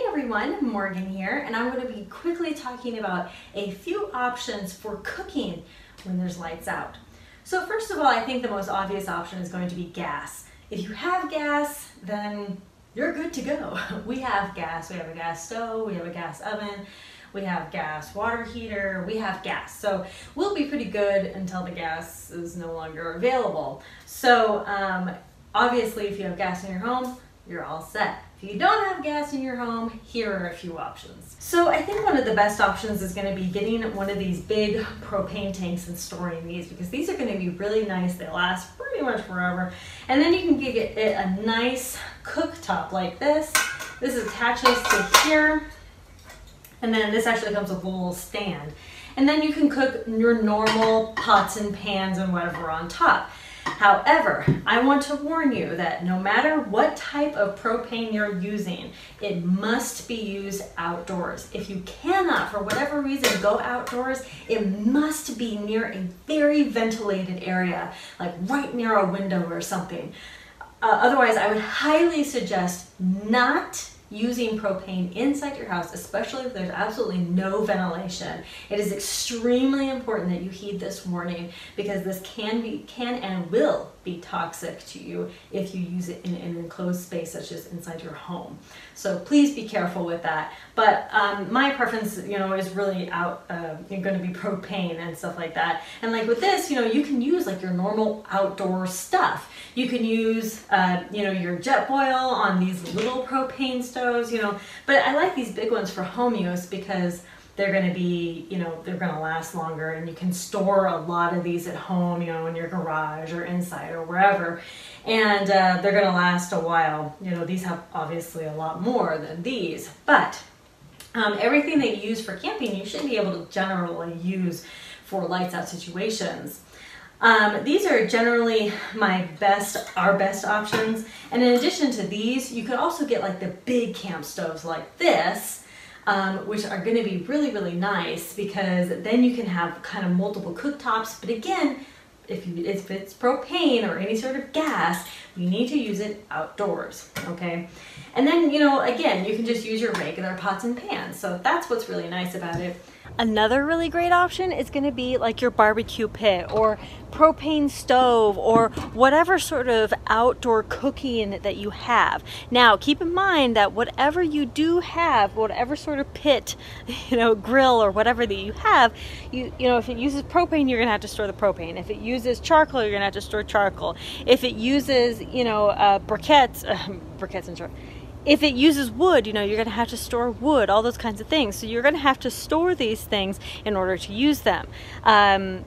everyone, Morgan here, and I'm going to be quickly talking about a few options for cooking when there's lights out. So first of all, I think the most obvious option is going to be gas. If you have gas, then you're good to go. We have gas, we have a gas stove, we have a gas oven, we have gas water heater, we have gas. So we'll be pretty good until the gas is no longer available. So obviously if you have gas in your home, you're all set. If you don't have gas in your home, here are a few options. So I think one of the best options is going to be getting one of these big propane tanks and storing these, because these are going to be really nice. They last pretty much forever. And then you can give it a nice cooktop like this. This attaches to here. And then this actually comes with a little stand. And then you can cook your normal pots and pans and whatever on top. However, I want to warn you that no matter what type of propane you're using, it must be used outdoors. If you cannot, for whatever reason, go outdoors, it must be near a very ventilated area, like right near a window or something. Otherwise, I would highly suggest not using propane inside your house, especially if there's absolutely no ventilation. It is extremely important that you heed this warning, because this can and will be toxic to you if you use it in an enclosed space such as inside your home. So please be careful with that. But my preference, is really going to be propane and stuff like that. And like with this, you can use like your normal outdoor stuff. You can use, your jet boil on these little propane stoves, but I like these big ones for home use because they're going to be, they're going to last longer, and you can store a lot of these at home, in your garage or inside or wherever, and they're going to last a while. These have obviously a lot more than these, but everything that you use for camping, you should be able to generally use for lights out situations. These are generally our best options. And in addition to these, you could also get like the big camp stoves like this, which are going to be really, really nice, because then you can have kind of multiple cooktops. But again, if it's propane or any sort of gas, you need to use it outdoors, okay? And then, again, you can just use your regular pots and pans. So that's what's really nice about it. Another really great option is going to be like your barbecue pit or propane stove or whatever sort of outdoor cooking that you have. Now, keep in mind that whatever you do have, whatever sort of pit, grill or whatever that you have, if it uses propane, you're going to have to store the propane. If it uses charcoal, you're going to have to store charcoal. If it uses, briquettes and short. If it uses wood, you're going to have to store wood, all those kinds of things. So you're going to have to store these things in order to use them.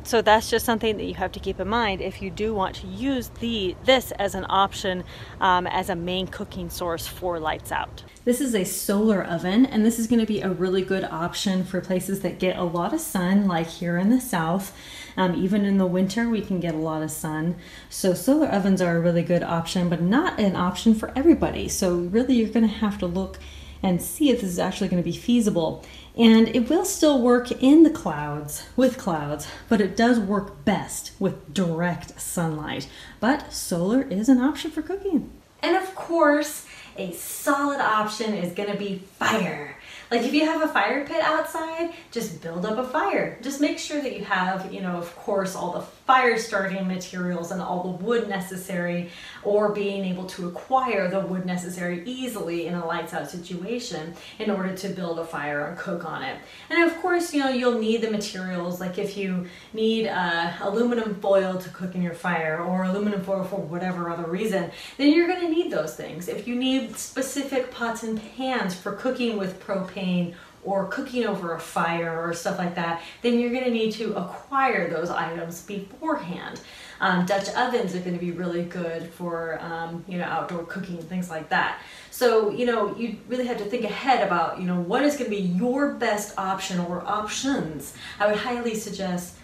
So that's just something that you have to keep in mind if you do want to use this as an option, as a main cooking source for lights out. This is a solar oven, and this is going to be a really good option for places that get a lot of sun, like here in the south. Even in the winter, we can get a lot of sun. So solar ovens are a really good option, but not an option for everybody. So really, you're going to have to look and see if this is actually going to be feasible. And it will still work in the clouds, with clouds, but it does work best with direct sunlight. But solar is an option for cooking. And of course, a solid option is going to be fire. Like if you have a fire pit outside, just build up a fire. Just make sure that you have, of course, all the fire starting materials and all the wood necessary, or being able to acquire the wood necessary easily in a lights out situation in order to build a fire and cook on it. And of course, you'll need the materials, like if you need aluminum foil to cook in your fire, or aluminum foil for whatever other reason, then you're going to need those things. If you need specific pots and pans for cooking with propane or cooking over a fire or stuff like that, then you're going to need to acquire those items beforehand. Dutch ovens are going to be really good for outdoor cooking and things like that. So you really have to think ahead about what is going to be your best option or options. I would highly suggest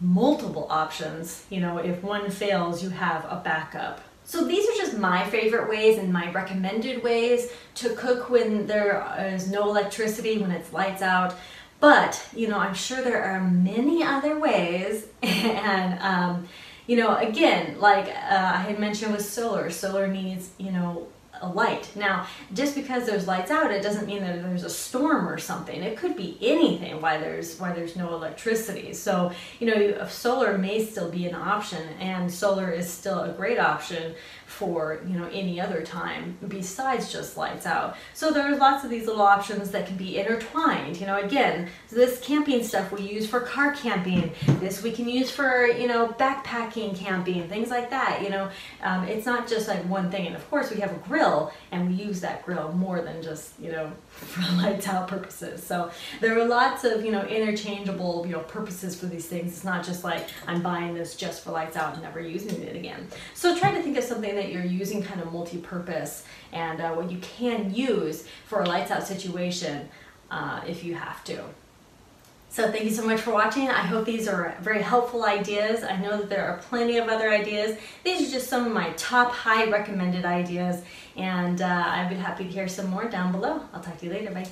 multiple options. If one fails, you have a backup. So these are just my favorite ways and my recommended ways to cook when there is no electricity, when it's lights out. But, I'm sure there are many other ways. And, again, like I had mentioned with solar needs, a light. Now, just because there's lights out, it doesn't mean that there's a storm or something. It could be anything why there's no electricity. So, you know, solar may still be an option, and solar is still a great option for, you know, any other time besides just lights out. So there's lots of these little options that can be intertwined. You know, again, this camping stuff we use for car camping. This we can use for, you know, backpacking camping, things like that. You know, it's not just like one thing. And of course we have a grill, and we use that grill more than just, you know, for lights out purposes. So there are lots of, you know, interchangeable, you know, purposes for these things. It's not just like I'm buying this just for lights out and never using it again. So try to think of something that you're using kind of multi-purpose, and what you can use for a lights out situation if you have to. So thank you so much for watching. I hope these are very helpful ideas. I know that there are plenty of other ideas. These are just some of my top high recommended ideas, and I'd be happy to hear some more down below. I'll talk to you later. Bye.